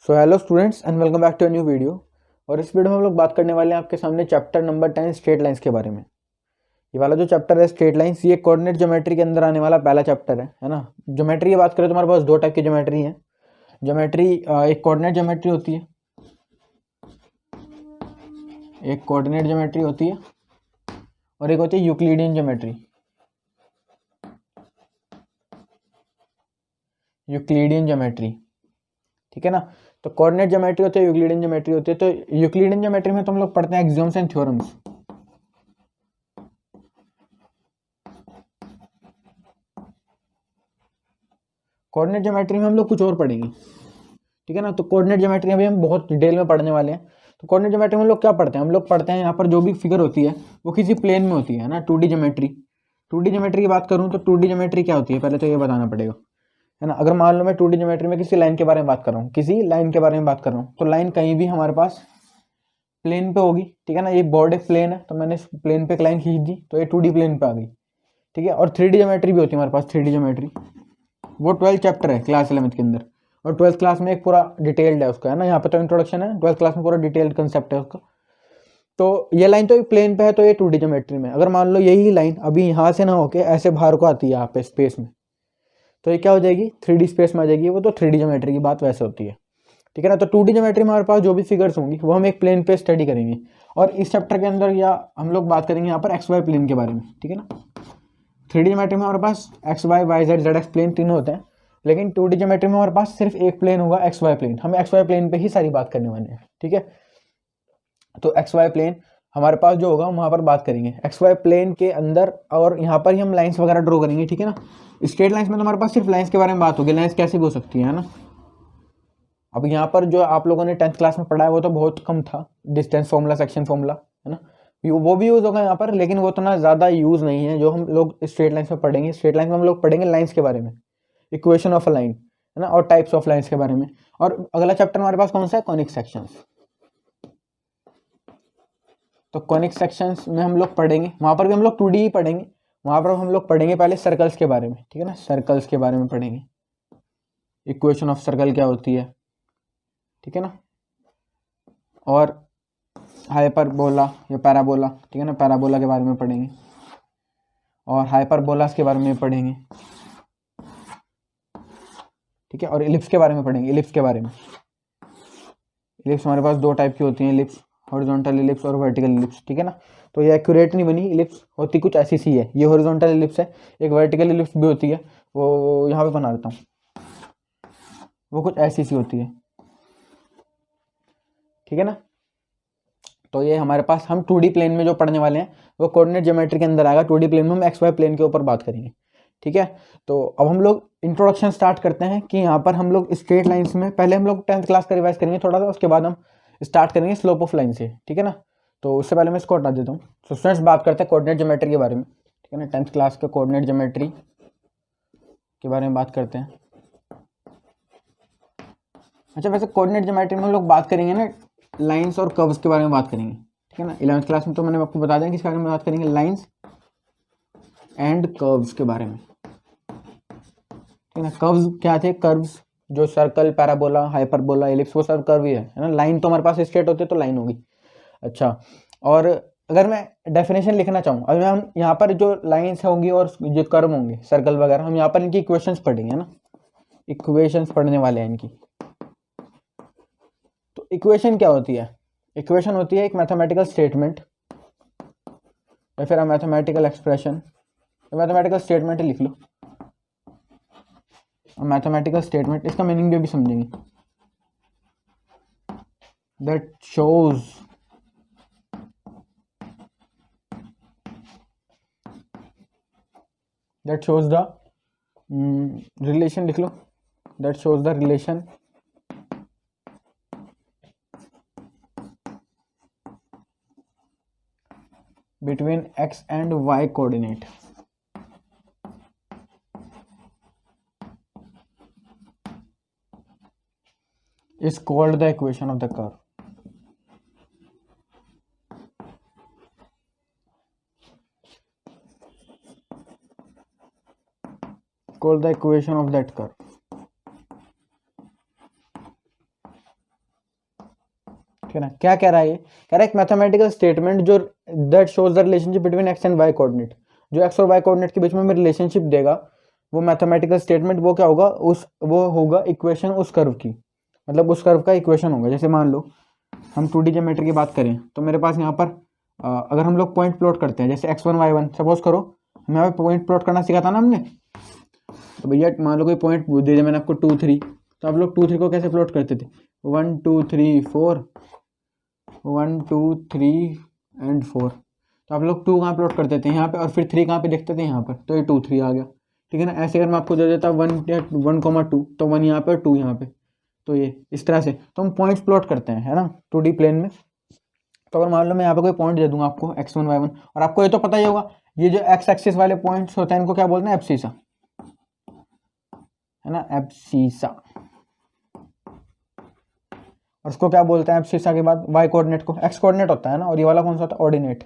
So hello students and welcome back to a new video. और इस video में हम लोग बात करने वाले हैं आपके सामने चैप्टर नंबर 10 स्ट्रेट लाइंस के बारे में। ये वाला जो चैप्टर है स्ट्रेट लाइंस, ये कोऑर्डिनेट ज्योमेट्री के अंदर आने वाला पहला चैप्टर है ना। ज्योमेट्री की बात करें तो हमारे पास दो टाइप की ज्योमेट्री है। ज्योमेट्री एक कोऑर्डिनेट ज्योमेट्री होती है, एक कोऑर्डिनेट ज्योमेट्री होती है और एक होती है यूक्लिडियन ज्योमेट्री। यूक्लिडियन ज्योमेट्री, ठीक है ना। तो कोऑर्डिनेट ज्योमेट्री होती है, यूक्लिडियन ज्योमेट्री होती है। तो यूक्लिडियन ज्योमेट्री में तो हम लोग पढ़ते हैं एक्सियोम्स एंड थ्योरम्स। कोऑर्डिनेट ज्योमेट्री में हम लोग कुछ और पढ़ेंगे, ठीक है ना। तो कोऑर्डिनेट ज्योमेट्री अभी हम बहुत डिटेल में पढ़ने वाले हैं। तो कोऑर्डिनेट ज्योमेट्री में हम लोग क्या पढ़ते हैं, हम लोग पढ़ते हैं यहाँ पर जो भी फिगर होती है वो किसी प्लेन में होती है ना। 2D ज्योमेट्री, 2D ज्योमेट्री की बात करूँ तो 2D ज्योमेट्री क्या होती है पहले तो ये बताना पड़ेगा, है ना। अगर मान लो मैं 2D ज्योमेट्री में किसी लाइन के बारे में बात कर रहा हूँ, किसी लाइन के बारे में बात कर रहा हूँ, तो लाइन कहीं भी हमारे पास प्लेन पे होगी, ठीक है ना। ये बोर्ड एक प्लेन है तो मैंने इस प्लेन पे एक लाइन खींच दी तो ये 2D प्लेन पे आ गई, ठीक है। और 3D ज्योमेट्री भी होती है हमारे पास। 3D ज्योमेट्री वो 12 चैप्टर है क्लास 11th के अंदर, और 12th क्लास में एक पूरा डिटेल्ड है उसका, है ना। यहाँ पे तो इंट्रोडक्शन है, 12th क्लास में पूरा डिटेल्ड कंसेप्ट है उसका। तो ये लाइन तो प्लेन पे है तो ये 2D ज्योमेट्री में। अगर मान लो यही लाइन अभी यहाँ से ना होके ऐसे बाहर को आती है यहाँ पे स्पेस में, तो ये क्या हो जाएगी, 3D स्पेस में आ जाएगी। वो तो 3D ज्योमेट्री की बात वैसे होती है, ठीक है ना। तो 2D ज्योमेट्री में हमारे पास जो भी फिगर्स होंगी वो हम एक प्लेन पे स्टडी करेंगे। और इस चैप्टर के अंदर या हम लोग बात करेंगे यहाँ पर एक्स वाई प्लेन के बारे में, ठीक है ना। 3D ज्योमेट्री में हमारे पास X Y Y Z Z X plane तीनों होते हैं, लेकिन 2D ज्योमेट्री में हमारे पास सिर्फ एक प्लेन होगा, एक्स वाई प्लेन। हम एक्स वाई प्लेन पे ही सारी बात करने वाले हैं, ठीक है। तो एक्स वाई प्लेन हमारे पास जो होगा वहाँ पर बात करेंगे एक्स वाई प्लेन के अंदर, और यहाँ पर ही हम लाइंस वगैरह ड्रॉ करेंगे, ठीक है ना। स्ट्रेट लाइंस में तो हमारे पास सिर्फ लाइंस के बारे में बात होगी, लाइंस कैसे भी हो सकती है ना। अब यहाँ पर जो आप लोगों ने 10th क्लास में पढ़ा है वो तो बहुत कम था, डिस्टेंस फॉर्मूला, सेक्शन फॉर्मूला, है ना। वो भी यूज़ होगा यहाँ पर, लेकिन वो उतना ज़्यादा यूज़ नहीं है जो हम लोग स्ट्रेट लाइन्स में पढ़ेंगे। स्ट्रेट लाइन में हम लोग पढ़ेंगे लाइन्स के बारे में, इक्वेशन ऑफ अ लाइन, है ना, और टाइप्स ऑफ लाइन्स के बारे में। और अगला चैप्टर हमारे पास कौन सा है, कॉनिक सेक्शंस। तो कॉनिक सेक्शंस में हम लोग पढ़ेंगे, वहाँ पर भी हम लोग 2D ही पढ़ेंगे। वहाँ पर हम लोग पढ़ेंगे पहले सर्कल्स के बारे में, ठीक है ना। सर्कल्स के बारे में पढ़ेंगे, इक्वेशन ऑफ सर्कल क्या होती है, ठीक है ना। और हाइपरबोला या पैराबोला, ठीक है ना, पैराबोला के बारे में पढ़ेंगे। और हाइपरबोलास के बारे में पढ़ेंगे, ठीक है। और इलिप्स के बारे में पढ़ेंगे, इलिप्स के बारे में। इलिप्स हमारे पास दो टाइप की होती हैं, इलिप्स, हॉरिजॉन्टल इलिप्स और वर्टिकल इलिप्स, ठीक है ना। तो ये एक्यूरेट नहीं बनी, इलिप्स होती कुछ ऐसी सी है। ये हॉरिजॉन्टल इलिप्स है, एक वर्टिकल इलिप्स भी होती है, वो यहाँ पे बना देता हूँ, वो कुछ ऐसी सी होती है, ठीक है ना। तो ये हमारे पास हम 2D प्लेन में जो पढ़ने वाले हैं वो कोऑर्डिनेट ज्योमेट्री के अंदर आएगा। 2D प्लेन में हम एक्स वाई प्लेन के ऊपर बात करेंगे, ठीक है। तो अब हम लोग इंट्रोडक्शन स्टार्ट करते हैं कि यहाँ पर हम लोग स्ट्रेट लाइंस में पहले हम लोग 10th क्लास का रिवाइज करेंगे थोड़ा सा, उसके बाद हम स्टार्ट करेंगे स्लोप ऑफ लाइन से, ठीक है ना। तो उससे पहले मैं इसको हटा देता हूँ। तो स्टूडेंट्स बात करते हैं कोऑर्डिनेट ज्योमेट्री के बारे में, ठीक है ना। 10th क्लास के कोऑर्डिनेट ज्योमेट्री के बारे में बात करते हैं। अच्छा, वैसे कोऑर्डिनेट ज्योमेट्री में हम लोग बात करेंगे ना लाइंस और कर्व्स के बारे में बात करेंगे, ठीक है ना। 11th क्लास में तो मैंने आपको बता दिया किस बारे में बात करेंगे, लाइंस एंड कर्व्स के बारे में, ठीक है ना। कर्व्स क्या थे, कर्व्स जो सर्कल, पैराबोला, हाइपरबोला, एलिप्स, वो सब कर्व ही है ना। लाइन तो हमारे पास स्ट्रेट होती है तो लाइन होगी। अच्छा, और अगर मैं डेफिनेशन लिखना चाहूँ, अगर हम यहाँ पर जो लाइंस होंगी और जो कर्व होंगे, सर्कल वगैरह, हम यहाँ पर इनकी इक्वेशंस पढ़ेंगे ना, इक्वेशंस पढ़ने वाले हैं इनकी। तो इक्वेशन क्या होती है, इक्वेशन होती है एक मैथमेटिकल स्टेटमेंट या फिर मैथमेटिकल एक्सप्रेशन। मैथमेटिकल स्टेटमेंट लिख लो, मैथमेटिकल स्टेटमेंट, इसका मीनिंग भी अभी समझेंगे। दैट शोज द रिलेशन, लिख लो, that shows the relation between x and y coordinate is called the equation of the curve. Called the equation of that curve. ठीक है ना। क्या कह रहा है ये, कह रहा है एक मैथमेटिकल स्टेटमेंट जो that shows the relationship between x and y coordinate, जो एक्स और वाई कोऑर्डिनेट के बीच में रिलेशनशिप देगा वो मैथमेटिकल स्टेटमेंट वो क्या होगा, वो होगा इक्वेशन उस कर्व की, मतलब उस कर्व का इक्वेशन होगा। जैसे मान लो हम 2D ज्योमेट्री की बात करें तो मेरे पास यहाँ पर अगर हम लोग पॉइंट प्लॉट करते हैं जैसे x1 y1, सपोज करो हम यहाँ पे पॉइंट प्लॉट करना सीखा था ना हमने, तो भैया मान लो कोई पॉइंट दे दिया मैंने आपको 2 3, तो आप लोग 2 3 को कैसे प्लॉट करते थे, 1 2 3 4, 1 2 3 एंड 4, तो आप लोग 2 कहाँ प्लॉट करते थे यहाँ पे, और फिर 3 कहाँ पे देखते थे यहाँ पर, तो ये 2 3 आ गया। ठीक है ना। ऐसे अगर मैं आपको दे देता 1,2 तो 1 यहाँ पे और 2 यहाँ पे, तो ये इस तरह से तो हम पॉइंट्स प्लॉट करते हैं, है ना, 2D प्लेन में। तो अगर मान लो मैं यहाँ पे कोई पॉइंट दे दूंगा आपको x1 y1, और आपको ये तो पता ही होगा ये जो x एक्सिस वाले पॉइंट्स होते हैं इनको क्या बोलते हैं, एब्सिसा, है ना, एब्सिसा। और उसको क्या बोलते हैं एब्सिसा के बाद, y कोऑर्डिनेट को x कोऑर्डिनेट होता है ना, और ये वाला कौन सा होता है, ऑर्डिनेट,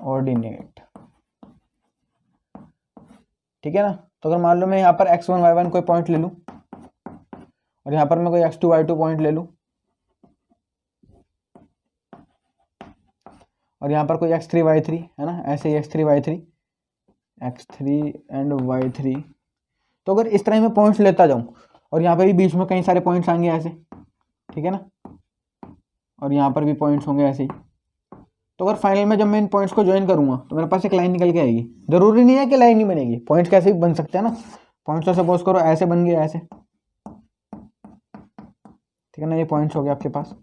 ऑर्डिनेट। ठीक है ना। तो अगर मान लो मैं यहाँ पर x1 y1 कोई पॉइंट ले लूँ और यहाँ पर मैं कोई x2 y2 पॉइंट ले लूँ और यहाँ पर कोई x3 y3, है ना, ऐसे ही x3 y3, x3 and y3, तो अगर इस तरह मैं पॉइंट्स लेता जाऊँ और यहाँ पर भी बीच में कई सारे पॉइंट्स आएंगे ऐसे, ठीक है ना, और यहाँ पर भी पॉइंट्स होंगे ऐसे ही, तो अगर फाइनल में जब मैं इन पॉइंट्स को ज्वाइन करूँगा तो मेरे पास एक लाइन निकल के आएगी। जरूरी नहीं है कि लाइन ही बनेगी, पॉइंट्स कैसे भी बन सकते हैं ना, पॉइंट्स तो सपोज करो ऐसे बन गया ऐसे, ठीक है ना, ये पॉइंट्स हो गए आपके पास,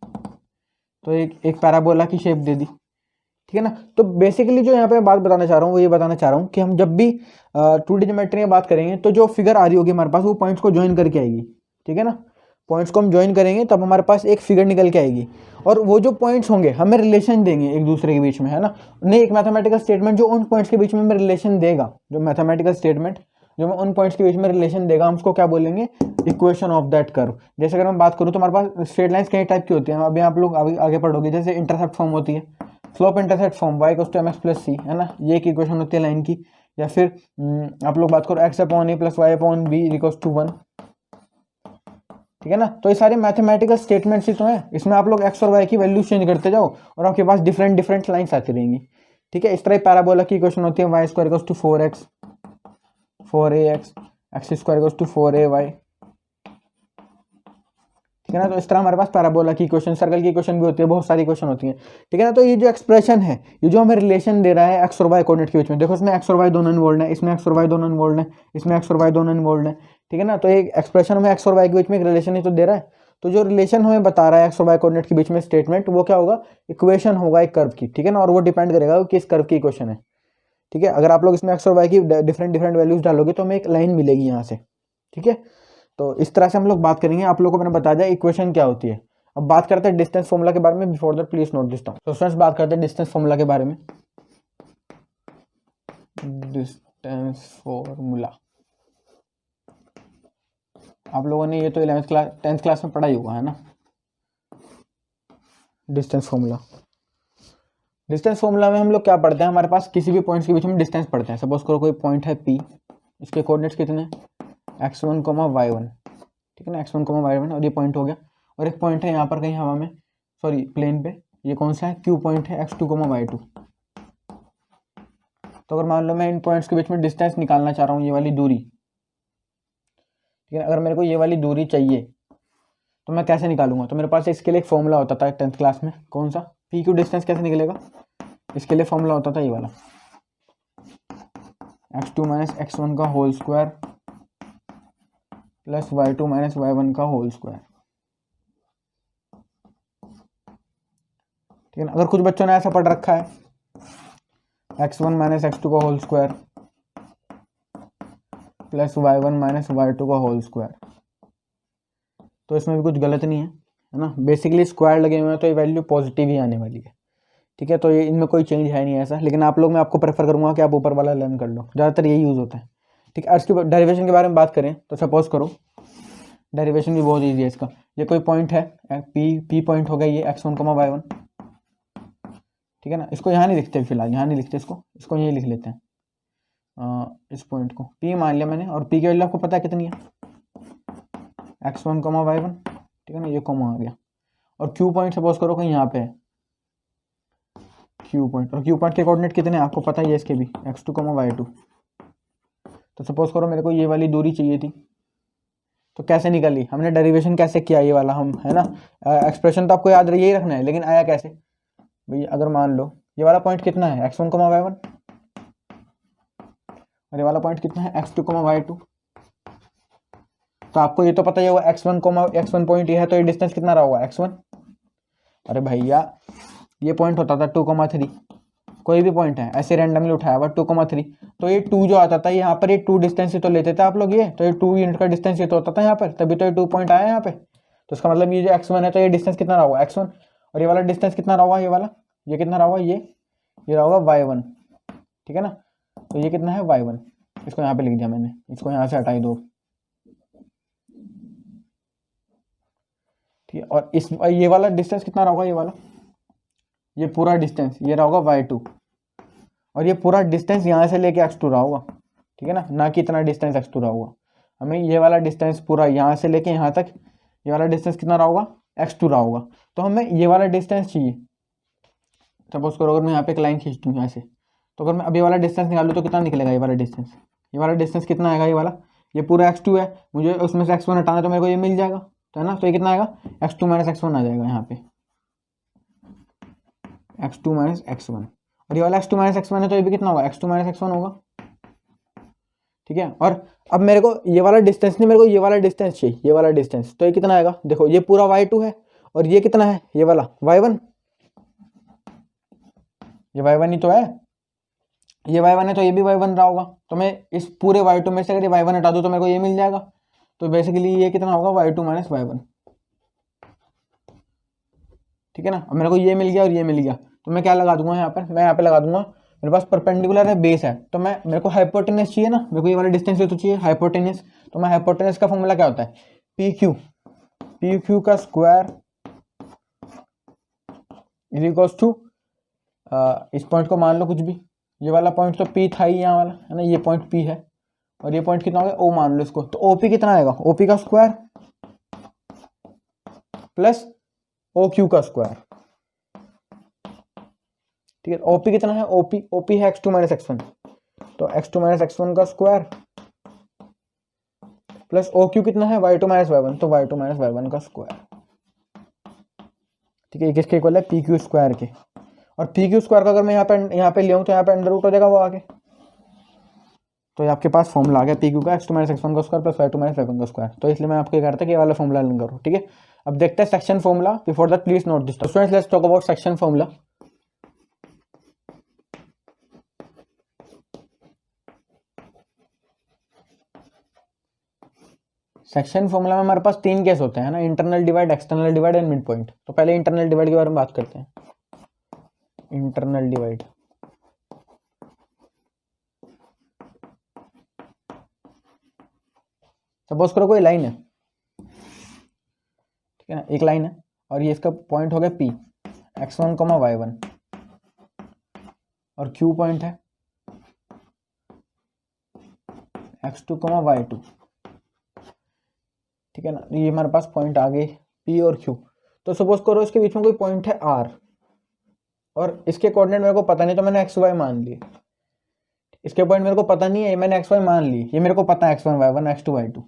तो एक पैराबोला की शेप दे दी। ठीक है ना। तो बेसिकली जो यहाँ पे बात बताना चाह रहा हूँ वो ये बताना चाह रहा हूँ कि हम जब भी 2D ज्योमेट्री में बात करेंगे तो जो फिगर आ रही होगी हमारे पास वो पॉइंट्स को ज्वाइन करके आएगी। ठीक है ना, पॉइंट्स को हम ज्वाइन करेंगे तब हमारे पास एक फिगर निकल के आएगी, और वो जो पॉइंट्स होंगे हमें रिलेशन देंगे एक दूसरे के बीच में, है ना, नहीं एक मैथमेटिकल स्टेटमेंट जो उन पॉइंट्स के बीच में हमें रिलेशन देगा, जो मैथमेटिकल स्टेटमेंट जो हमें उन पॉइंट्स के बीच में रिलेशन देगा हम उसको क्या बोलेंगे, इक्वेशन ऑफ दैट कर्व। जैसे अगर मैं बात करूँ तो हमारे पास स्ट्रेट लाइंस कई टाइप की होती हैं, अभी आप लोग आगे पढ़ोगे, जैसे इंटरसेप्ट फॉर्म होती है, slope intercept form y equals to mx plus c, है ना, ये एक इक्वेशन होती है लाइन की। या फिर आप लोग बात करो x upon a plus y upon b equals to 1। ठीक है ना। तो ये सारे मैथमेटिकल स्टेटमेंट्स ही तो हैं, इसमें आप लोग x और y की वैल्यू चेंज करते जाओ और आपके पास डिफरेंट डिफरेंट लाइन्स आती रहेंगी। ठीक है, इस तरह पैराबोला की इक्वेशन होती है y square equals to 4x 4ax x square equals to 4ay। ठीक है ना। तो इस तरह हमारे पास पैराबोला की इक्वेशन, सर्कल की इक्वेशन भी होती है, बहुत सारी इक्वेशन होती है। ठीक है ना। तो ये जो एक्सप्रेशन है, ये जो हमें रिलेशन दे रहा है एक्स और वाई कोऑर्डिनेट के बीच में, देखो इसमें एक्स और वाई दोनों इन्वॉल्व है, इसमें एक्स और वाई दोनों इन्वॉल्व है, इसमें एक्स और वाई दोनों इन्वॉल्व है। ठीक है ना। तो ये एक्सप्रेशन हमें एक्स और वाई के बीच में एक रिलेशन ही तो दे रहा है। तो जो रिलेशन हमें बता रहा है एक्स और वाई कोऑर्डिनेट के बीच में स्टेटमेंट, वो क्या होगा, इक्वेशन होगा एक कर्व की। ठीक है ना। और वो डिपेंड करेगा कि किस कर्व की इक्वेशन है। ठीक है, अगर आप लोग इसमें एक्स और वाई की डिफरेंट डिफरेंट वैल्यूज डालोगे तो हमें एक लाइन मिलेगी यहाँ से। ठीक है, तो इस तरह से हम लोग बात करेंगे। आप लोगों को मैंने बता दिया इक्वेशन क्या होती है। अब बात करते हैं डिस्टेंस फॉर्मूला के बारे में। Before that please note this down. तो फ्रेंड्स बात करते हैं डिस्टेंस फॉर्मूला के बारे में। डिस्टेंस फॉर्मूला आप लोगों ने ये तो 11th क्लास 10th क्लास में पढ़ा ही होगा, है ना। डिस्टेंस फॉर्मूला, डिस्टेंस फॉर्मूला में हम लोग क्या पढ़ते हैं, हमारे पास किसी भी पॉइंट्स के बीच में डिस्टेंस पढ़ते हैं। सपोज करो कोई पॉइंट है P, इसके कोऑर्डिनेट्स कितने, x1, y1। ठीक है ना, x1, y1, और ये पॉइंट हो गया। और एक पॉइंट है यहाँ पर कहीं हवा में, सॉरी प्लेन पे, ये कौन सा है, Q पॉइंट है, x2, y2। तो अगर मान लो मैं इन पॉइंट्स के बीच में डिस्टेंस निकालना चाह रहा हूँ, ये वाली दूरी। ठीक है, अगर मेरे को ये वाली दूरी चाहिए तो मैं कैसे निकालूंगा, तो मेरे पास इसके लिए एक फॉर्मूला होता था 10th क्लास में। कौन सा, P क्यू डिस्टेंस कैसे निकलेगा, इसके लिए फॉर्मूला होता था ये वाला, x2 माइनस x1 का whole square plus y2 minus y1 का होल स्क्वायर। ठीक है ना। अगर कुछ बच्चों ने ऐसा पढ़ रखा है x1 माइनस x2 का whole square plus y1 minus y2 का होल स्क्वायर, तो इसमें भी कुछ गलत नहीं है ना। बेसिकली स्क्वायर लगे हुए हैं तो ये वैल्यू पॉजिटिव ही आने वाली है। ठीक है, तो ये इनमें कोई चेंज है नहीं ऐसा, लेकिन आप लोग मैं आपको प्रेफर करूंगा कि आप ऊपर वाला लर्न कर लो, ज़्यादातर यही यूज़ होता है। ठीक है, इसके डेरिवेशन के बारे में बात करें तो सपोज करो, डेरिवेशन भी बहुत ईजी है इसका। ये कोई पॉइंट है P पॉइंट हो गया ये x1, y1। ठीक है ना, इसको यहाँ नहीं लिखते फिलहाल, यहाँ नहीं लिखते इसको यही लिख लेते हैं। इस पॉइंट को P मान लिया मैंने, और P की वैल्यू आपको पता है कितनी है, x1, y1। ठीक है ना, ये कॉमा आ गया। और क्यू पॉइंट सपोज करो कहीं यहाँ पे है क्यू पॉइंट, और क्यू पॉइंट के कोऑर्डिनेट कितने हैं आपको पता ही है इसके भी, x2, y2। तो सपोज करो मेरे को ये वाली दूरी चाहिए थी, तो कैसे निकाली हमने, डेरिवेशन कैसे किया ये वाला हम, है ना। एक्सप्रेशन तो आपको याद यही रखना है, लेकिन आया कैसे भाई, अगर मान लो ये वाला पॉइंट कितना है x1, y1, और ये वाला पॉइंट कितना है x2, y2। तो आपको ये तो पता ही होगा x1 पॉइंट ये है, तो ये डिस्टेंस कितना रहा होगा x1। अरे भैया ये पॉइंट होता था 2,3, कोई भी पॉइंट है ऐसे रैंडमली उठाया हुआ 2,3, तो ये 2 जो आता था यहाँ पर, ये 2 डिस्टेंस ही तो लेते थे आप लोग, ये तो ये 2 यूनिट का डिस्टेंस ये तो होता था यहाँ पर, तभी तो ये 2 पॉइंट आया यहाँ पे। तो इसका मतलब ये जो x1 है, तो ये डिस्टेंस कितना रहा होगा x1, और ये वाला डिस्टेंस कितना रहा होगा, ये वाला, ये कितना रहा होगा, ये रहा होगा y1, ठीक है ना। तो ये कितना है y1, इसको यहाँ पे लिख दिया मैंने, इसको यहाँ से हटाई दो, ठीक है। और इस ये वाला डिस्टेंस कितना रहा होगा, ये वाला, ये पूरा डिस्टेंस ये रहा होगा y2, और ये पूरा डिस्टेंस यहाँ से लेके x2 रहा होगा, ठीक है ना कि इतना डिस्टेंस x2 रहा होगा। हमें ये वाला डिस्टेंस पूरा यहाँ से लेके यहाँ तक, ये वाला डिस्टेंस कितना रहा होगा, x2 रहा होगा। तो हमें ये वाला डिस्टेंस चाहिए। सपोज करो अगर मैं यहाँ पे एक लाइन खींचती हूँ यहाँ से, तो अगर मैं अभी वाला डिस्टेंस निकालूँ तो कितना निकलेगा, ये वाला डिस्टेंस कितना आएगा, ये पूरा x2 है, मुझे उसमें से x1 हटाना, तो मेरे को ये मिल जाएगा, तो है ना। तो ये कितना आएगा, x2 - x1 आ जाएगा यहाँ पे, x2 - x1, और ये वाला x2 - x1 है, तो ये भी कितना होगा, x2 - x1 होगा, ठीक है। और अब मेरे को ये वाला डिस्टेंस नहीं, मेरे को ये वाला डिस्टेंस चाहिए, ये वाला डिस्टेंस, तो ये कितना आएगा, देखो ये पूरा y2 है, और ये कितना है, ये वाला y1, ये y1 ही तो है, ये y1 है, तो ये भी y1 रहा होगा। तो मैं इस पूरे y2 में से अगर ये y1 हटा दूँ तो मेरे को ये मिल जाएगा। तो बेसिकली ये कितना होगा, y2 - y1, ठीक है ना। अब मेरे को ये मिल गया और ये मिल गया, तो मैं क्या लगा दूंगा यहाँ पर, मैं यहाँ पे लगा दूंगा, मेरे पास परपेंडिकुलर है, बेस है, तो मेरे को हाइपोटेनस चाहिए ना, मेरे को ये वाला डिस्टेंस तो चाहिए हाइपोटेनस। तो मैं हाइपोटेनस का फॉर्मूला क्या होता है, पी क्यू का स्क्वायर इज इक्वल्स टू, इस पॉइंट को मान लो कुछ भी, ये वाला पॉइंट तो P था ही यहाँ वाला, है ना, ये पॉइंट P है, और ये पॉइंट कितना हो गया, O मान लो इसको, तो OP कितना आएगा, OP का स्क्वायर प्लस OQ का स्क्वायर, ठीक है। OP कितना है, OP है x2 - x1, तो x2 - x1 का स्क्वायर प्लस OQ कितना है, y2 - y1, तो y2 - y1 का स्क्वायर, ठीक है। ये किसके इक्वल है, PQ स्क्वायर के। और PQ स्क्वायर का अगर मैं यहाँ पे ले आऊँ तो यहाँ पे अंडर रूट हो जाएगा वो आगे, तो आपके पास फॉर्मूला आ गया PQ का x2 - x1 का स्क्वायर प्लस y2 - y1 का स्क्वायर। तो इसलिए मैं आपको ये कहता कि ये वाला फॉर्मूला लर्न करो, ठीक है। अब देखते हैं section formula, before that please note this. Students let's talk about section formula. Section formula में हमारे पास 3 केस होते हैं ना, internal divide, external divide and mid point. तो पहले इंटरनल डिवाइड के बारे में बात करते हैं। इंटरनल डिवाइड, सपोज करो कोई लाइन है, ठीक है ना, एक लाइन है, और ये इसका पॉइंट हो गया P, x1, y1, और Q पॉइंट है x2, y2, ठीक है ना। ये हमारे पास पॉइंट आ गए P और Q। तो सपोज करो इसके बीच में कोई पॉइंट है R, और इसके कोऑर्डिनेट मेरे को पता नहीं, तो मैंने xy मान लिए। इसके पॉइंट मेरे को पता नहीं है, मैंने xy मान ली, ये मेरे को पता है x1, y1, x2, y2।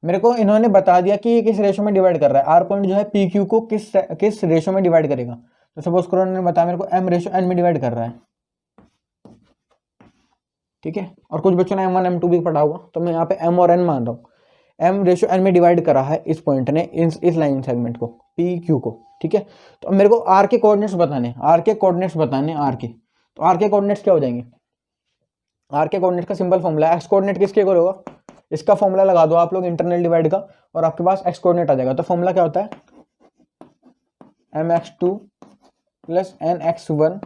मेरे को इन्होंने बता दिया कि ये किस रेशो में डिवाइड कर रहा है, R पॉइंट जो है PQ को किस रेशो में डिवाइड करेगा। तो सपोज करो उन्होंने बताया मेरे को m/n में डिवाइड कर रहा है, ठीक है। और कुछ बच्चों ने m1 m2 भी पढ़ा होगा, तो मैं यहाँ पे m और n मान रहा हूँ। m/n में डिवाइड करा है इस पॉइंट ने इस लाइन सेगमेंट को, PQ को, ठीक है। तो मेरे को R के कोऑर्डिनेट्स बताने, R के तो R के कोऑर्डिनेट्स क्या हो जाएंगे, R के कोऑर्डिनेट का सिंपल फॉर्मूला है, x कोऑर्डिनेट किसके इक्वल होगा, इसका फॉर्मूला लगा दो आप लोग इंटरनल डिवाइड का, और आपके पास x कोऑर्डिनेट आ जाएगा। तो फॉर्मूला क्या होता है, mx2 + nx1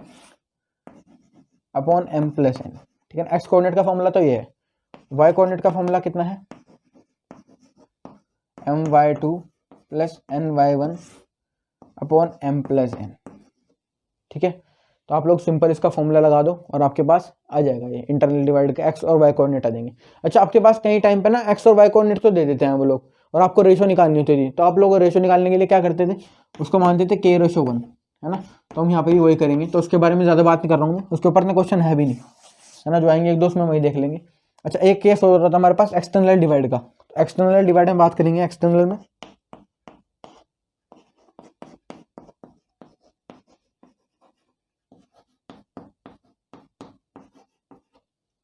अपॉन m+n, ठीक है। x कोऑर्डिनेट का फॉर्मूला तो ये है। y कोऑर्डिनेट का फॉर्मूला कितना है, my2 + ny1 अपॉन m+n, ठीक है। तो आप लोग सिंपल इसका फॉर्मूला लगा दो और आपके पास आ जाएगा ये इंटरनल डिवाइड का x और y कोऑर्डिनेट आ जाएंगे। अच्छा, आपके पास कई टाइम पे ना x और y कोऑर्डिनेट तो दे देते हैं वो लोग, और आपको रेशो निकालनी होती थी, तो आप लोग रेशो निकालने के लिए क्या करते थे, उसको मानते थे K/1, है ना। तो हम यहाँ पे भी वही करेंगे, तो उसके बारे में ज़्यादा बात नहीं कर रहा हूँ मैं, उसके ऊपर में क्वेश्चन है भी नहीं, है ना। जो आएंगे एक दो उसमें वही देख लेंगे। अच्छा, एक केस हो रहा था हमारे पास एक्सटर्नल डिवाइड का। एक्सटर्नल डिवाइड में बात करेंगे एक्सटर्नल में।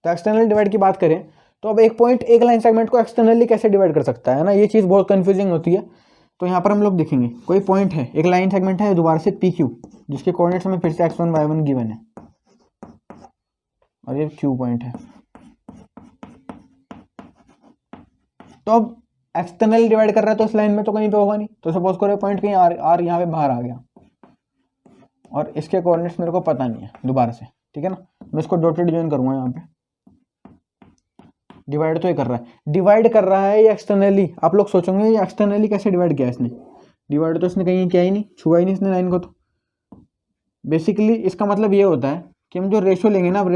तो एक्सटर्नल डिवाइड की बात करें तो अब एक पॉइंट एक लाइन सेगमेंट को एक्सटर्नली कैसे डिवाइड कर सकता है ना, ये चीज़ बहुत कंफ्यूजिंग होती है। तो यहाँ पर हम लोग देखेंगे, कोई पॉइंट है, एक लाइन सेगमेंट है दोबारा से PQ, जिसके कोऑर्डिनेट्स में फिर से x1 y1 गिवन है, और ये Q पॉइंट है। तो अब एक्सटर्नल डिवाइड कर रहा है तो इस लाइन में तो कहीं पे होगा नहीं, तो सपोज करो पॉइंट कहीं R यहाँ पे बाहर आ गया, और इसके कोऑर्डिनेट्स मेरे को पता नहीं है दोबारा से, ठीक है ना। मैं इसको डॉटेड ज्वाइन करूँगा यहाँ पे। डिवाइड तो ये कर रहा है, डिवाइड कर रहा है ये एक्सटर्नली। आप लोग सोचोगे ये एक्सटर्नली कैसे डिवाइड किया इसने, डिवाइड तो इसने कहीं किया ही नहीं, छुआ ही नहीं इसने लाइन को। तो बेसिकली इसका मतलब ये होता है कि हम जो रेशो लेंगे ना, अब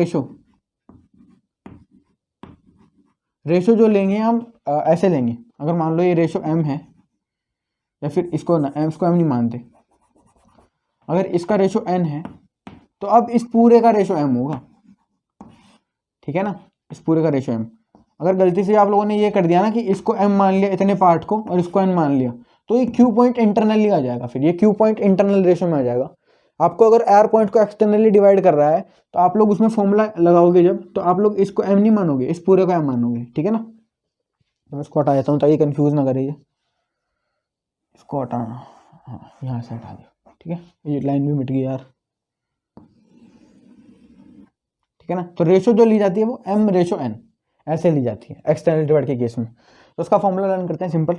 रेशो जो लेंगे हम ऐसे लेंगे। अगर मान लो ये रेशो M है, या फिर इसको ना इसको M नहीं मानते, अगर इसका रेशो N है तो अब इस पूरे का रेशो M होगा, ठीक है ना, इस पूरे का रेशो M। अगर गलती से आप लोगों ने ये कर दिया ना कि इसको M मान लिया इतने पार्ट को और इसको N मान लिया, तो ये Q पॉइंट इंटरनली आ जाएगा, फिर ये Q पॉइंट इंटरनल रेशो में आ जाएगा। आपको अगर R पॉइंट को एक्सटर्नली डिवाइड कर रहा है तो आप लोग उसमें फॉर्मूला लगाओगे जब, तो आप लोग इसको M नहीं मानोगे, इस पूरे को M मानोगे, ठीक है ना। तो मैं इसको हटा देता हूँ ताकि कंफ्यूज ना करे, इसको हटाना, हाँ यहाँ से हटा दिया, ठीक है। ये लाइन भी मिट गई यार, ठीक है ना। तो रेशो जो ली जाती है वो M/N ऐसे ली जाती है एक्सटर्नल डिवाइड के केस में। तो उसका फॉर्मूला रन करते हैं सिंपल।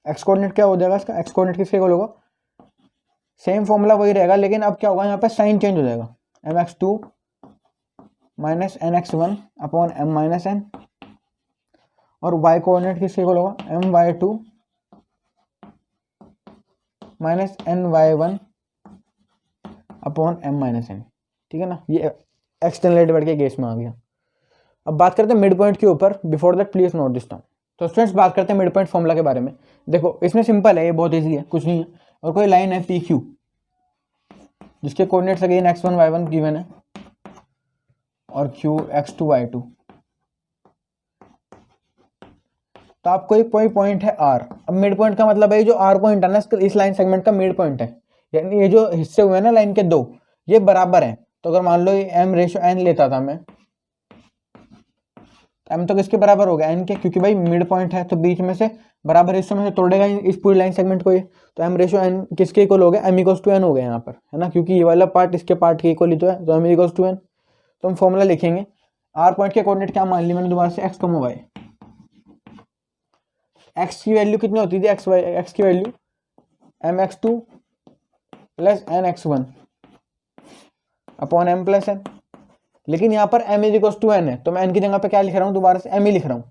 एक्स कोऑर्डिनेट क्या हो जाएगा इसका, एक्स कोऑर्डिनेट किसके इक्वल होगा, सेम फॉर्मूला वही रहेगा, लेकिन अब क्या होगा यहाँ पे साइन चेंज हो जाएगा, mx2 minus nx1 upon m minus n, और y कोऑर्डिनेट किसके इक्वल होगा, my2 minus ny1 upon m minus n, ठीक है ना। ये एक्सटर्नल डिवाइड के केस में आ गया। अब बात करते हैं मिड पॉइंट के ऊपर। Before that please note this down. तो स्टूडेंट्स बात करते हैं मिड पॉइंट फॉर्मूला के बारे में। देखो इसमें सिंपल है, ये बहुत इजी है, कुछ नहीं है। और कोई लाइन है PQ जिसके coordinates again x1 y1 given है और Q x2 y2। तो आपको कोई पॉइंट है R। अब मिड पॉइंट का मतलब है जो R पॉइंट है ना इस लाइन सेगमेंट का मिड पॉइंट है, यानी ये जो हिस्से हुए ना लाइन के दो, ये बराबर है। तो अगर मान लो ये M/N लेता था मैं, M तो किसके बराबर हो गया, N के, क्योंकि भाई मिड पॉइंट है तो बीच में से बराबर हिस्सों में से तोड़ेगा इस पूरी लाइन सेगमेंट को ये। तो M/N किसके इक्वल हो गया, M=N हो गया यहाँ पर, है ना, क्योंकि ये वाला पार्ट इसके पार्ट के इक्वल ही तो है, तो M=N। तो हम फॉर्मूला लिखेंगे, R पॉइंट के कोऑर्डिनेट क्या मान ली मैंने दोबारा से, x, y। x की वैल्यू कितनी होती थी, x की value mx2 plus nx1 upon m plus n। लेकिन यहाँ पर m=n है, तो मैं n की जगह पे क्या लिख रहा हूँ, दोबारा से m ही लिख रहा हूँ,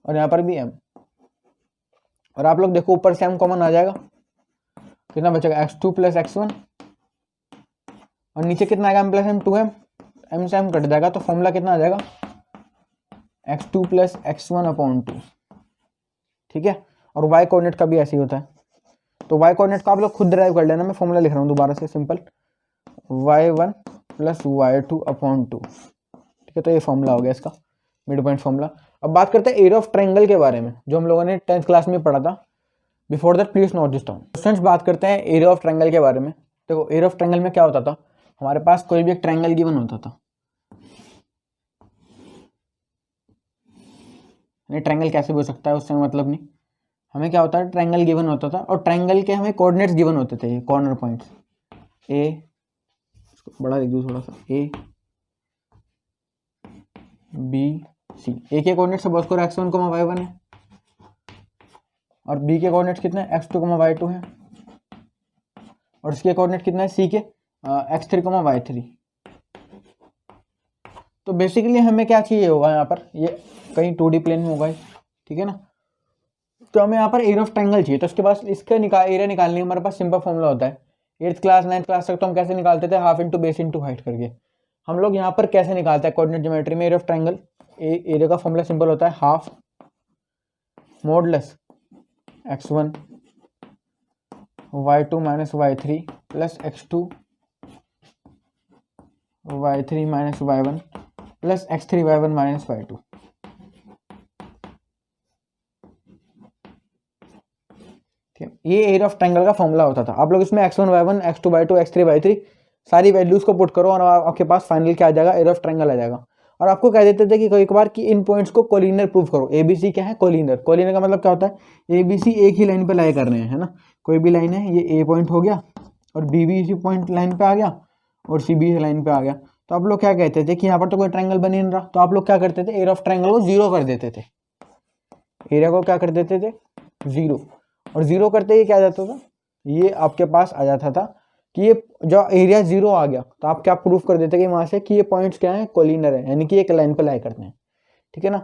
और यहाँ पर भी m। और आप लोग देखो ऊपर से m कॉमन आ जाएगा, कितना बचेगा, x2 प्लस x1, और नीचे कितना आएगा, m plus m, 2m, m से m कट जाएगा, तो फॉर्मूला कितना आ जाएगा, x2 प्लस x1 अपॉन 2, ठीक है। और y कोऑर्डिनेट का भी ऐसे ही होता है, तो y कोऑर्डिनेट का आप लोग खुद ड्राइव कर लेना, मैं फॉर्मूला लिख रहा हूँ दोबारा से simple, y1 plus y2 upon 2, ठीक है। तो ये फॉर्मूला हो गया इसका मिड पॉइंट फॉर्मूला। अब बात करते हैं एरिया ऑफ ट्रायंगल के बारे में, जो हम लोगों ने 10th क्लास में पढ़ा था। Before that please note this down. Students बात करते हैं एरिया ऑफ ट्रायंगल के बारे में। देखो एरिया ऑफ ट्रायंगल में क्या होता था, हमारे पास कोई भी एक ट्रायंगल गिवन होता था, ट्रायंगल कैसे भी हो सकता है उससे मतलब नहीं, हमें क्या होता है, ट्रायंगल गिवन होता था, और ट्रायंगल के हमें कोऑर्डिनेट्स गिवन होते थे, कॉर्नर पॉइंट्स A, बड़ा लिख दूँ थोड़ा सा, A B C। A के कोऑर्डिनेट सपोज करो x1, y1 है, और B के कोऑर्डिनेट्स कितने हैं, x2, y2 है, और इसके कोऑर्डिनेट कितना है C के, x3, y3। तो बेसिकली हमें क्या चाहिए होगा यहाँ पर, ये कहीं 2D प्लेन में होगा, ठीक है ना। तो हमें यहाँ पर एरिया ऑफ ट्रायंगल चाहिए, तो उसके बाद इसका एरिया निकालने का हमारे पास सिंपल फॉर्मूला होता है। 8th क्लास 9th क्लास तक तो हम कैसे निकालते थे, half into base into height करके। हम लोग यहाँ पर कैसे निकालते हैं कोऑर्डिनेट ज्योमेट्री में एरिया ऑफ ट्रायंगल, एरिया का फॉर्मूला सिंपल होता है half modulus x1 y2 minus y3 plus x2 y3 minus y1 plus x3 y1 minus y2। ये एरिया ऑफ ट्रायंगल का फॉर्मूला होता था। आप लोग इसमें x1 y1 x2 y2 x3 y3 सारी वैल्यूज को पुट करो और आपके पास फाइनल क्या आ जाएगा, एरिया ऑफ ट्रायंगल आ जाएगा। और आपको कह देते थे कि कई बार कि इन पॉइंट्स को कोलिनियर प्रूव करो। ABC क्या है, कोलिनियर। कोलिनियर का मतलब क्या होता है, ABC एक ही लाइन पे लाई कर रहे हैं, है ना। कोई भी लाइन है, ये A पॉइंट हो गया और B भी इसी पॉइंट लाइन पे आ गया और C भी इसी लाइन पे आ गया। तो आप लोग क्या कहते थे कि यहाँ पर तो कोई ट्रायंगल बन ही नहीं रहा, तो आप लोग क्या करते थे, एरिया ऑफ ट्रायंगल को 0 कर देते थे। एरिया को क्या कर देते थे, 0। और 0 करते ही क्या आ जाता था, ये आपके पास आ जाता था कि ये जो एरिया 0 आ गया, तो आप क्या प्रूफ कर देते कि वहां से कि ये पॉइंट्स क्या है, कोलिनर है, यानी कि एक लाइन पे लाई करते हैं, ठीक है ना।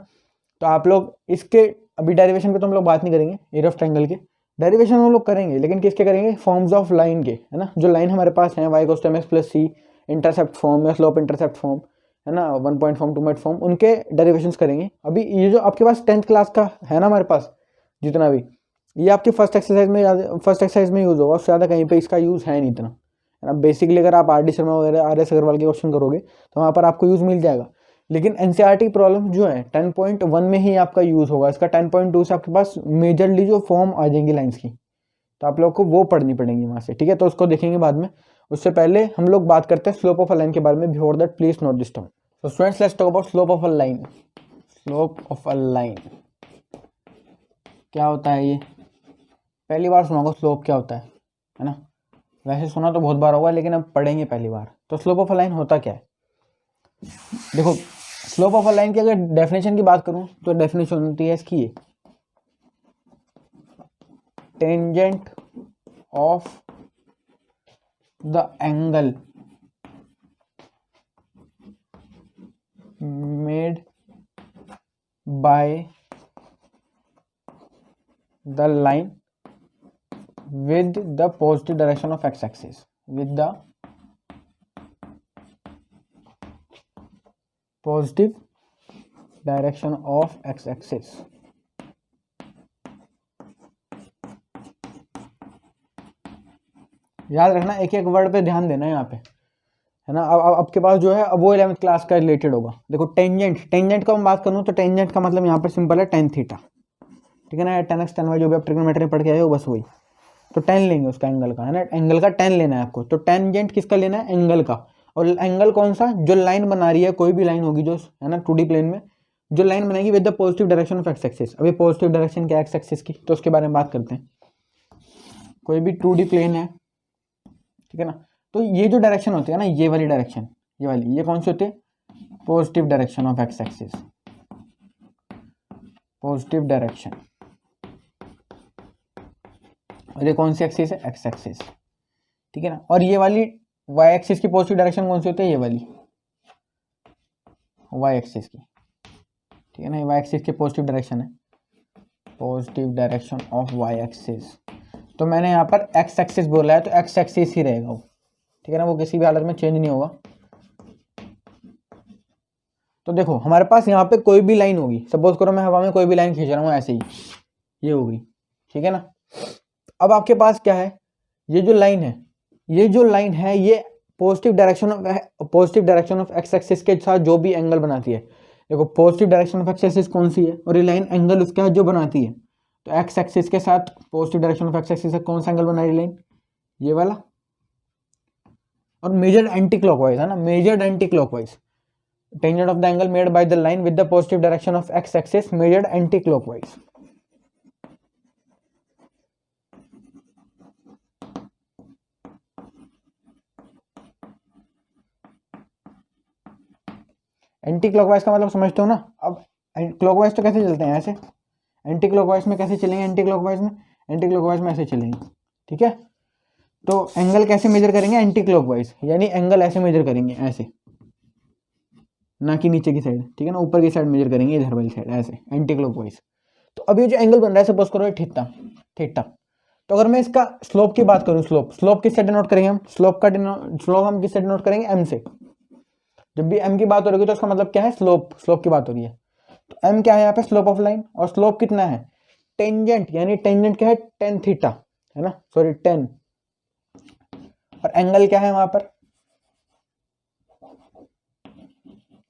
तो आप लोग इसके अभी डेरिवेशन पे तो हम लोग बात नहीं करेंगे, एरिया ऑफ ट्रायंगल के डेरिवेशन हम लोग करेंगे, लेकिन किसके करेंगे, फॉर्म्स ऑफ लाइन के, है ना। जो लाइन हमारे पास है y = mx + c, intercept form या स्लोप इंटरसेप्ट फॉर्म, है ना, 1 पॉइंट फॉर्म, 2 पॉइंट फॉर्म, उनके डेरिवेशंस करेंगे। अभी ये जो आपके पास 10th क्लास का है ना हमारे पास जितना भी, ये आपकी फर्स्ट एक्सरसाइज में यूज होगा, उससे ज़्यादा कहीं पे इसका यूज़ है नहीं इतना, है ना। बेसिकली अगर आप RD शर्मा वगैरह RS अग्रवाल के क्वेश्चन करोगे तो वहाँ पर आपको यूज़ मिल जाएगा। लेकिन NCERT प्रॉब्लम जो है 10.1 में ही आपका यूज़ होगा, इसका 10.2 से आपके पास मेजरली जो फॉर्म आ जाएंगी लाइन्स की, तो आप लोग को वो पढ़नी पड़ेंगी वहाँ से, ठीक है। तो उसको देखेंगे बाद में। उससे पहले हम लोग बात करते हैं स्लोप ऑफ अ लाइन के बारे में। Before that please note this term. So students, let's talk about slope of a line. Slope of a line क्या होता है, ये पहली बार सुना होगा स्लोप क्या होता है ना। वैसे सुना तो बहुत बार होगा, लेकिन अब पढ़ेंगे पहली बार। तो स्लोप ऑफ अ लाइन होता क्या है, देखो। स्लोप ऑफ अ लाइन की अगर डेफिनेशन की बात करूं तो डेफिनेशन होती है इसकी, ये tangent of the angle made by the line with the positive direction of x-axis, with the positive direction of x-axis। याद रखना, एक एक वर्ड पे ध्यान देना है यहाँ पे, है ना। अब आपके पास जो है, अब वो 11th क्लास का रिलेटेड होगा। देखो टेंजेंट का मैं बात करूँ तो टेंजेंट का मतलब यहाँ पर सिंपल है tan थीटा, ठीक है ना। tan x tan y जो भी आप ट्रिग्नोमेट्री पढ़ के आए हो, बस वही। तो tan लेंगे उसका एंगल का, है ना। एंगल का tan लेना है आपको। तो टेंजेंट किसका लेना है, एंगल का। और एंगल कौन सा, जो लाइन बना रही है, कोई भी लाइन होगी जो, है ना, 2D प्लेन में जो लाइन बनेगी with the positive direction of x axis. अभी पॉजिटिव डायरेक्शन क्या है एक्स एक्सिस की, तो उसके बारे में बात करते हैं। कोई भी 2D प्लेन है, ठीक है ना, तो ये जो डायरेक्शन होती है ना, ये वाली डायरेक्शन, ये वाली, ये कौन सी होती है, positive direction of x axis, positive direction. और ये कौन सी एक्सिस है, एक्स एक्सिस, ठीक है ना। और ये वाली वाई एक्सिस की पॉजिटिव डायरेक्शन कौन सी होती है, ये वाली वाई एक्सिस की, ठीक है ना। ये वाई एक्सिस की पॉजिटिव डायरेक्शन है, positive direction of Y axis. तो मैंने यहाँ पर एक्स एक्सिस बोला है, तो एक्स एक्सिस ही रहेगा वो, ठीक है ना, वो किसी भी हालत में चेंज नहीं होगा। तो देखो हमारे पास यहाँ पे कोई भी लाइन होगी, सपोज करो मैं हवा में कोई भी लाइन खींच रहा हूँ ऐसे ही, ये होगी, ठीक है ना। अब आपके पास क्या है, ये जो लाइन है, ये positive direction of x axis के साथ जो भी एंगल बनाती है। देखो positive direction of x axis कौन सी है, और ये लाइन एंगल उसका जो बनाती है। तो एक्स एक्सिस के साथ positive direction of x axis से कौन सा एंगल बना रही लाइन, ये वाला। और मेजर्ड एंटी क्लॉकवाइज, है ना, measured anti clockwise. Tangent of the angle made by the line with the positive direction of x axis measured anti clockwise. Anti clockwise का मतलब समझते हो ना। अब क्लॉकवाइज तो कैसे चलते हैं, ऐसे। एंटी क्लॉकवाइज में कैसे चलेंगे, एंटी क्लॉकवाइज में ऐसे चलेंगे, ठीक है। तो एंगल कैसे मेजर करेंगे, एंटी क्लॉकवाइज, यानी एंगल ऐसे मेजर करेंगे, ऐसे, ना कि नीचे की साइड, ठीक है ना, ऊपर की साइड मेजर करेंगे, इधर वाली साइड, ऐसे एंटी क्लॉकवाइज। तो अब ये जो एंगल बन रहा है, सपोज करो थीटा। तो अगर मैं इसका स्लोप की बात करूं, स्लोप किससे डिनोट करेंगे हम, स्लोप हम किससे डिनोट करेंगे, एम से। जब भी एम की बात हो रही है तो इसका मतलब क्या है, स्लोप की बात हो रही है। तो एम क्या है यहाँ पे, स्लोप ऑफ लाइन। और स्लोप कितना है, टेंजेंट, यानी टेंजेंट क्या है, टेन थीटा है ना, सॉरी टेन, और एंगल क्या है वहां पर,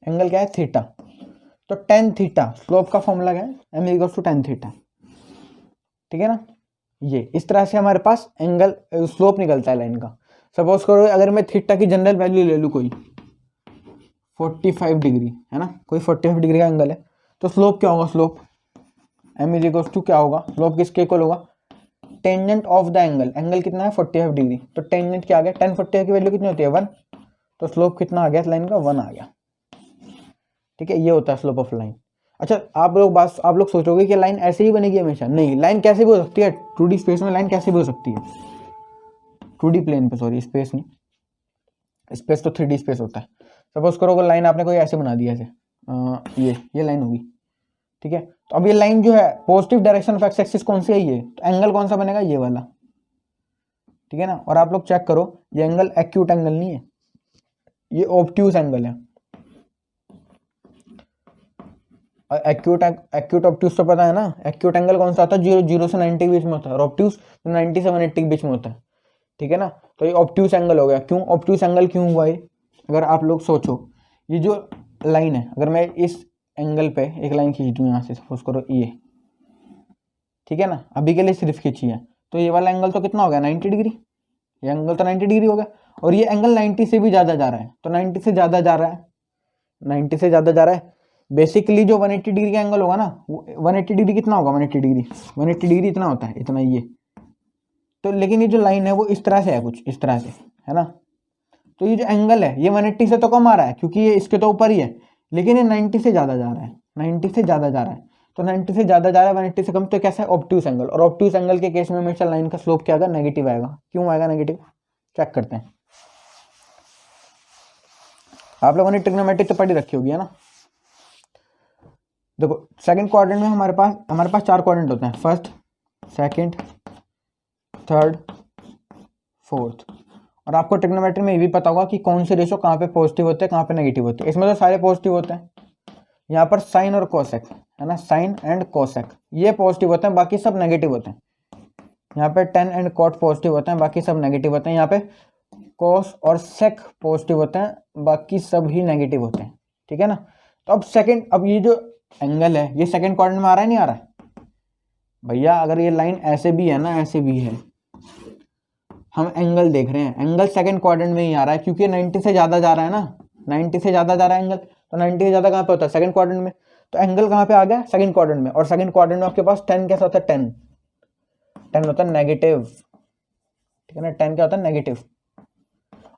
एंगल क्या है, थीटा। तो टेन थीटा स्लोप का फॉर्मूला क्या है, m equals to tan theta, ठीक है ना। ये इस तरह से हमारे पास एंगल स्लोप निकलता है लाइन का। सपोज करो अगर मैं थीटा की जनरल वैल्यू ले लूँ कोई 45 डिग्री है ना, कोई 45 डिग्री का एंगल है, तो स्लोप क्या होगा, slope m is equals to क्या होगा, स्लोप किसके इक्वल होगा, tangent of the angle, angle कितना है 45 डिग्री, तो टेंजेंट क्या आ गया, टेन 45 की वैल्यू कितनी होती है 1, तो स्लोप कितना आ गया लाइन का 1 आ गया, ठीक है। ये होता है स्लोप ऑफ लाइन। अच्छा आप लोग सोचोगे कि लाइन ऐसे ही बनेगी हमेशा, नहीं, लाइन कैसे भी हो सकती है, 2D स्पेस में लाइन कैसे भी हो सकती है, 2D प्लेन पे, सॉरी स्पेस नहीं, स्पेस तो 3D स्पेस होता है। सपोज करो लाइन आपने कोई ऐसे बना दी, ऐसे ये लाइन होगी, ठीक है। तो अब ये लाइन जो है positive direction of x axis कौन सी है, ये, तो एंगल कौन सा बनेगा, ये वाला, ठीक है ना। और आप लोग चेक करो, ये एंगल एक्यूट एंगल नहीं है, ये ऑब्ट्यूज एंगल है। एक्यूट ऑब्ट्यूज तो पता है ना, एक्यूट एंगल कौन सा होता है, 0 से 90 के बीच में होता है, और ऑब्ट्यूज 90 से 180 के बीच में होता है, ठीक है ना। तो ये ऑब्ट्यूज एंगल हो गया। क्यों ऑब्ट्यूज एंगल क्यों हुआ ये, अगर आप लोग सोचो, ये जो लाइन है, अगर मैं इस एंगल पे एक लाइन खींच दूं यहाँ से, सपोज करो ये, ठीक है ना, अभी के लिए सिर्फ खींची है, तो ये वाला एंगल तो कितना हो गया 90 डिग्री, ये एंगल तो 90 डिग्री हो गया, और ये एंगल 90 से भी ज़्यादा जा रहा है, तो 90 से ज़्यादा जा रहा है, 90 से ज़्यादा जा रहा है, बेसिकली जो 180 डिग्री का एंगल होगा ना, 180 डिग्री कितना होगा, 180 डिग्री इतना होता है, इतना ये, तो लेकिन ये जो लाइन है वो इस तरह से है, कुछ इस तरह से है ना, तो ये जो एंगल है ये 180 से तो कम आ रहा है, क्योंकि ये इसके तो ऊपर ही है, लेकिन ये 90 से ज़्यादा जा रहा है, 90 से ज़्यादा जा रहा है, तो 90 से ज़्यादा जा रहा है 180 से कम, तो कैसा है, ऑब्ट्यूज एंगल, और ऑब्ट्यूज एंगल के केस में हमेशा लाइन का स्लोप क्या आएगा, नेगेटिव आएगा। क्यों आएगा नेगेटिव, चेक करते हैं। आप लोगों ने ट्रिग्नोमेट्री तो पढ़ी रखी होगी है ना। देखो सेकंड क्वाड्रेंट में हमारे पास 4 क्वाड्रेंट होते हैं, फर्स्ट, सेकंड, थर्ड, फोर्थ, और आपको ट्रिग्नोमेट्री में ये भी पता होगा कि कौन से रेशो कहाँ पे पॉजिटिव होते हैं, कहाँ पे नेगेटिव होते हैं। इसमें तो सारे पॉजिटिव होते हैं, यहाँ पर साइन और कोसेक है ना, साइन एंड कोसेक ये पॉजिटिव होते हैं, बाकी सब नेगेटिव होते हैं। यहाँ पे टेन एंड कॉट पॉजिटिव होते हैं, बाकी सब नेगेटिव होते हैं। यहाँ पे कोस और सेक पॉजिटिव होते हैं, बाकी सब ही नेगेटिव होते हैं, ठीक है ना। तो अब ये जो एंगल है ये सेकंड क्वाड्रेंट में आ रहा है, नहीं आ रहा है भैया, अगर ये लाइन ऐसे भी है ना, ऐसे भी है, हम एंगल देख रहे हैं, एंगल सेकंड क्वाड्रेंट में ही आ रहा है, क्योंकि 90 से ज़्यादा जा रहा है ना, 90 से ज़्यादा जा रहा है एंगल, तो 90 से ज़्यादा कहाँ पे होता है, सेकंड क्वाड्रेंट में, तो एंगल कहाँ पे आ गया, सेकंड क्वाड्रेंट में। और सेकंड क्वाड्रेंट में आपके पास 10 कैसा होता है, 10 होता है नेगेटिव, ठीक है ना, 10 क्या होता है, नेगेटिव।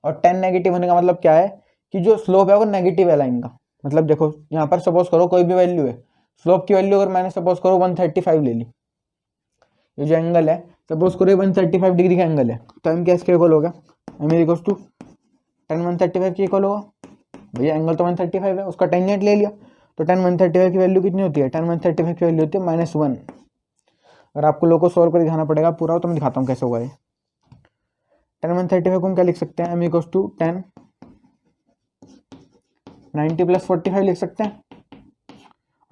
और 10 नेगेटिव होने का मतलब क्या है, कि जो स्लोप है वो नेगेटिव है लाइन का। मतलब देखो यहाँ पर सपोज करो कोई भी वैल्यू है, स्लोप की वैल्यू अगर मैंने सपोज करो 135 ले ली, ये जो एंगल है सपोज करो 135 डिग्री का एंगल है, तो एम क्या इसके इक्वल होगा, एम इक्वल्स टू 10 135 के इक्वल होगा। भैया एंगल तो 135 है, उसका टेंजेंट ले लिया, तो 10 135 की वैल्यू कितनी होती है, 10 135 की वैल्यू होती है -1। अगर आपको लोगों को सॉल्व कर दिखाना पड़ेगा पूरा, तो मैं दिखाता हूँ कैसे होगा ये। 10 135 को हम क्या लिख सकते हैं, एम इक्वल्स टू 10 90 + 45 लिख सकते हैं,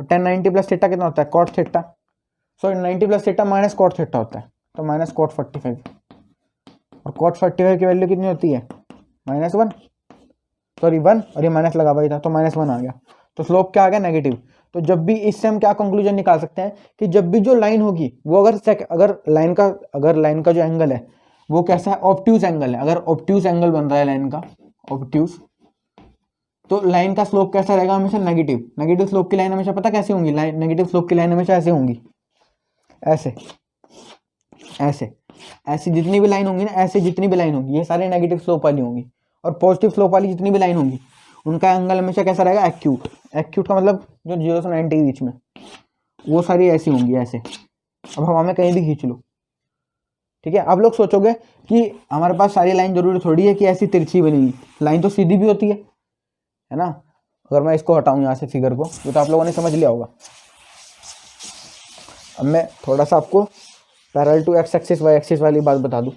और 10 90 + थीटा कितना होता है, cot theta, sorry 90 + theta minus cot theta होता है, तो माइनस कॉट 45, और कॉट 45 की वैल्यू कितनी होती है, -1, सॉरी 1, और ये माइनस लगा हुआ था तो -1 आ गया, तो स्लोप क्या आ गया, नेगेटिव। तो जब भी इससे हम क्या कंक्लूजन निकाल सकते हैं, कि जब भी जो लाइन होगी वो अगर लाइन का जो एंगल है वो कैसा है, ऑब्ट्यूज एंगल है, अगर ऑब्ट्यूज एंगल बन रहा है लाइन का, ऑब्ट्यूज, तो लाइन का स्लोप कैसा रहेगा, हमेशा नेगेटिव। नेगेटिव स्लोप की लाइन हमेशा पता कैसे होंगी, नेगेटिव स्लोप की लाइन हमेशा ऐसे होंगी, ऐसे ऐसे ऐसी जितनी भी लाइन होंगी ना, ऐसे जितनी भी लाइन होंगी ये सारी नेगेटिव स्लोप वाली होंगी, और पॉजिटिव स्लोप वाली जितनी भी लाइन होंगी उनका एंगल हमेशा कैसा रहेगा, एक्यूट। एक्यूट का मतलब जो 0 से 90 के बीच में, वो सारी ऐसी होंगी, ऐसे। अब हवा में कहीं भी खींच लो, ठीक है। आप लोग सोचोगे कि हमारे पास सारी लाइन जरूरी थोड़ी है कि ऐसी तिरछी बनेगी, लाइन तो सीधी भी होती है ना। अगर मैं इसको हटाऊं यहाँ से फिगर को, तो आप लोगों ने समझ लिया होगा। अब मैं थोड़ा सा आपको parallel to x axis y axis वाली बात बता दूं।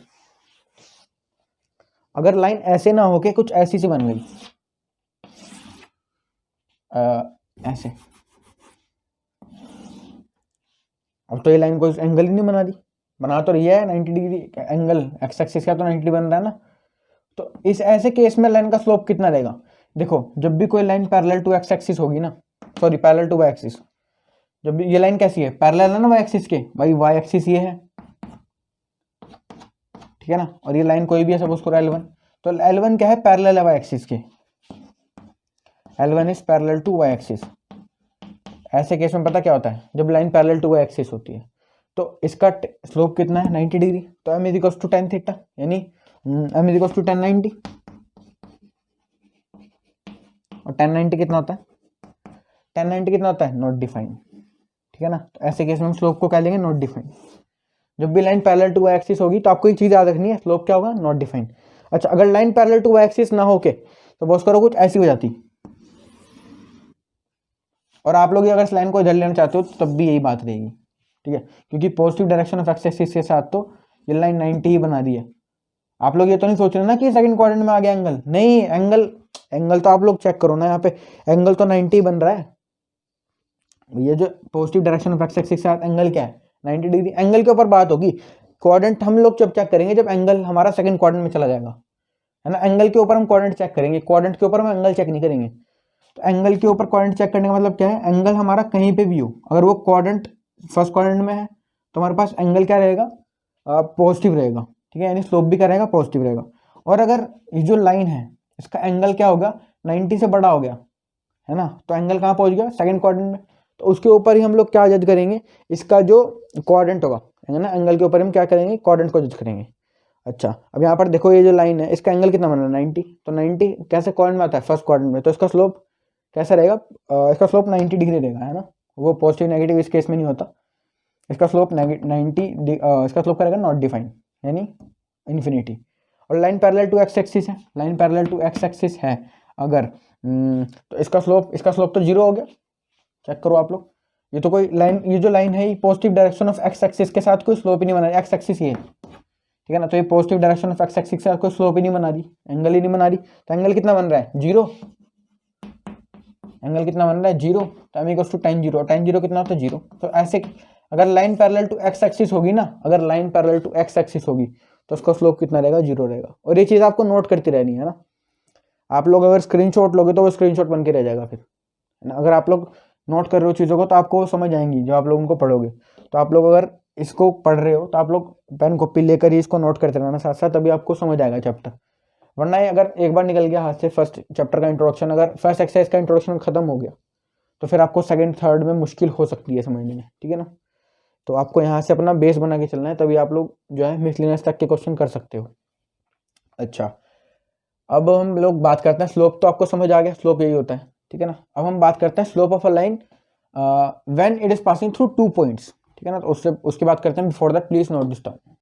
अगर लाइन ऐसे ना होके कुछ ऐसी सी बन गई, ऐसे, अब तो ये लाइन कोई एंगल ही नहीं बना दी, बना तो रही है 90 डिग्री एंगल, एक्स एक्सिस का तो 90 बन रहा है ना। तो इस ऐसे केस में लाइन का स्लोप कितना रहेगा? देखो जब भी कोई line parallel to x axis होगी ना, sorry parallel to y axis, जब भी ये लाइन कैसी है, पैरेलल है ना वाई एक्सिस के, भाई वाई एक्सिस ये है, ठीक है ना, और ये लाइन कोई भी है सपोज करो L1, तो L1 क्या है, पैरेलल है वाई एक्सिस के, L1 is parallel to y axis. ऐसे केस में पता क्या होता है, जब line parallel to y axis होती है तो इसका स्लोप कितना है, 90 डिग्री, तो m is equal to tan theta, यानी m is equal to tan 90, और tan 90 कितना होता है, tan 90 कितना होता है, नॉट डिफाइंड, ठीक है ना। तो ऐसे केस में हम स्लोप को क्या लेंगे, नॉट डिफाइंड। जब भी line parallel to y axis होगी तो आपको एक चीज याद रखनी है, स्लोप क्या होगा, नॉट डिफाइंड। अच्छा अगर line parallel to y axis ना होके तो बॉस करो कुछ ऐसी हो जाती, और आप लोग अगर इस लाइन को इधर लेना चाहते हो तो तब भी यही बात रहेगी, ठीक है, क्योंकि positive direction of x axis के साथ तो ये लाइन 90 ही बना दी है। आप लोग ये तो नहीं सोच रहे ना कि सेकंड क्वाड्रेंट में आ गया एंगल, नहीं, एंगल तो आप लोग चेक करो ना, यहाँ पे एंगल तो 90 बन रहा है। ये जो positive direction of x axis के साथ एंगल क्या है, 90 डिग्री। एंगल के ऊपर बात होगी, क्वाड्रेंट हम लोग जब चेक करेंगे जब एंगल हमारा सेकंड क्वाड्रेंट में चला जाएगा, है ना। एंगल के ऊपर हम क्वाड्रेंट चेक करेंगे, क्वाड्रेंट के ऊपर हम एंगल चेक नहीं करेंगे। तो एंगल के ऊपर क्वाड्रेंट चेक करने का मतलब क्या है, एंगल हमारा कहीं पे भी हो, अगर वो क्वाड्रेंट फर्स्ट क्वाड्रेंट में है तो हमारे पास एंगल क्या रहेगा, पॉजिटिव रहेगा, ठीक है, यानी स्लोप भी क्या रहेगा, पॉजिटिव रहेगा। और अगर ये जो लाइन है इसका एंगल क्या होगा, 90 से बड़ा हो गया, है ना, तो एंगल कहाँ पहुंच गया, सेकंड क्वाड्रेंट में, तो उसके ऊपर ही हम लोग क्या जज करेंगे, इसका जो क्वाड्रेंट होगा, है ना, एंगल के ऊपर हम क्या करेंगे, क्वाड्रेंट को जज करेंगे। अच्छा अब यहाँ पर देखो ये जो लाइन है इसका एंगल कितना बन रहा है, 90, तो 90 कैसे क्वाड्रेंट में आता है, फर्स्ट क्वाड्रेंट में, तो इसका स्लोप कैसा रहेगा, इसका स्लोप 90 डिग्री रहेगा, है ना, वो पॉजिटिव नेगेटिव इस केस में नहीं होता, इसका स्लोप 90, इसका स्लोप करेगा नॉट डिफाइंड, यानी इन्फिनिटी। और line parallel to x axis है, line parallel to x axis है अगर, तो इसका स्लोप तो जीरो हो गया, चेक करो आप लोग, ये तो कोई लाइन, ये जो लाइन है ये positive direction of x axis के साथ कोई स्लोप ही नहीं बना रही, एक्स एक्सिस ये, ठीक है ना, तो ये positive direction of x axis के साथ कोई स्लोप ही नहीं बना रही, एंगल ही नहीं बना रही, तो एंगल कितना बन रहा है, जीरो, एंगल कितना बन रहा है, जीरो, तो m equals to tan zero, tan zero कितना होता है, जीरो। तो ऐसे अगर line parallel to x axis होगी ना, अगर line parallel to x axis होगी तो उसका स्लोप कितना रहेगा, जीरो रहेगा। और ये चीज़ आपको नोट करती रहनी है ना, आप लोग अगर स्क्रीनशॉट लोगे तो वो स्क्रीनशॉट बन के रह जाएगा फिर, है ना। अगर आप लोग नोट कर रहे हो चीज़ों को तो आपको समझ आएंगी जब आप लोग उनको पढ़ोगे। तो आप लोग अगर इसको पढ़ रहे हो तो आप लोग पेन कॉपी लेकर ही इसको नोट करते रहना साथ साथ, तभी आपको समझ आएगा चैप्टर। वरना ये अगर एक बार निकल गया हाथ से फर्स्ट चैप्टर का इंट्रोडक्शन, अगर फर्स्ट एक्सरसाइज का इंट्रोडक्शन खत्म हो गया तो फिर आपको सेकंड थर्ड में मुश्किल हो सकती है समझने में, ठीक है ना। तो आपको यहाँ से अपना बेस बना के चलना है, तभी आप लोग जो है मिसलिनियस तक के क्वेश्चन कर सकते हो। अच्छा अब हम लोग बात करते हैं स्लोप, तो आपको समझ आ गया स्लोप यही होता है, ठीक है ना। अब हम बात करते हैं slope of a line when it is passing through 2 points, ठीक है ना। तो उससे उसकी बात करते हैं, before that please note this term.